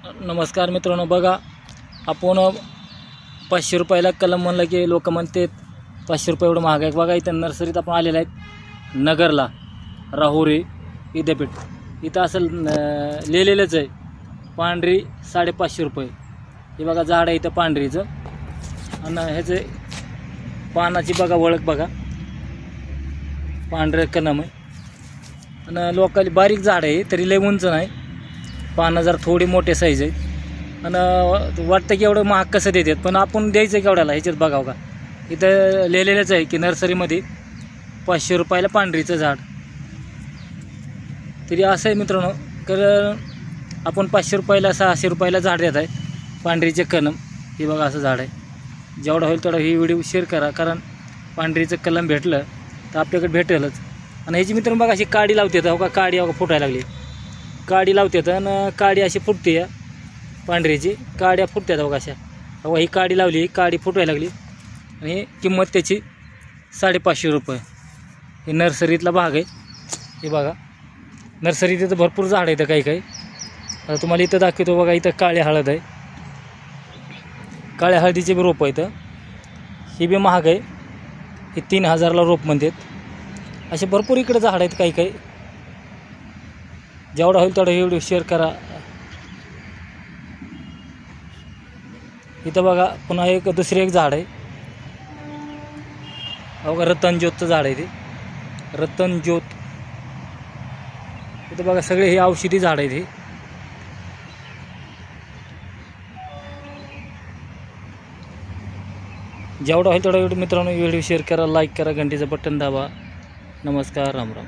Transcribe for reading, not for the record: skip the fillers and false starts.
नमस्कार मित्रांनो, बघा आपण 500 रुपयाला कलम म्हणलं की लोक म्हणतात 500 रुपये एवढं महाग आहे. बघा इथं नर्सरीत आपण आलेलं आहेत नगरला, राहुरी विद्यापीठ. इथं असं लिहिलेलंच आहे पांढरी 550 रुपये. हे बघा झाड आहे इथं पांढरीचं, आणि ह्याचे पानाची बघा ओळख बघा, पांढरं कलम आहे. आणि लोकांनी बारीक झाड आहे तरी लय उंच नाही, पानं जरा थोडी मोठे साईज आहेत. आणि वाटतं की एवढं महाग कसं देतात, पण आपण द्यायचं केवढ्याला ह्याच्यात बघावं का. इथं लिहिलेलंच आहे की नर्सरीमध्ये 500 रुपयाला पांढरीचं झाड. तरी असं आहे मित्रांनो, कारण आपण 500 रुपयाला 600 रुपयाला झाड देत आहे पांढरीचे कलम. हे बघा असं झाड आहे. जेवढं होईल तेवढा ही व्हिडिओ शेअर करा, कारण पांढरीचं कलम भेटलं तर आपल्याकडे भेटेलच. आणि ह्याची मित्रांनो बघा अशी काडी लावतात, हो का, काडी हो का फुटायला लागली, काडी लावतात आणि काडी अशी फुटते. पांढरीची काड्या फुटतात हो अशा. हो ही काडी लावली, ही काडी फुटायला लागली, आणि किंमत त्याची 550 रुपये. हे नर्सरीतला भाग आहे. हे बघा नर्सरीत इथं भरपूर झाड आहेत काही काही. आता तुम्हाला इथं दाखवतो बघा, इथं काळी हळद आहे, काळ्या हळदीचे बी रोप आहे इथं. ही बी महाग आहे, हे 3000ला रोप म्हणतात. असे भरपूर इकडे झाड आहेत काही काही. जेवढा होईल तेवढा व्हिडिओ शेअर करा. इथं बघा पुन्हा एक दुसरे एक झाड आहे, बघा रतनज्योतचं झाड आहे ते, रतनज्योत. इथं बघा सगळे हे औषधी झाड आहेत. हे जेवढा होईल तेवढा व्हिडिओ मित्रांनो व्हिडिओ शेअर करा, लाईक करा, घंटीचं बटन दाबा. नमस्कार, राम राम.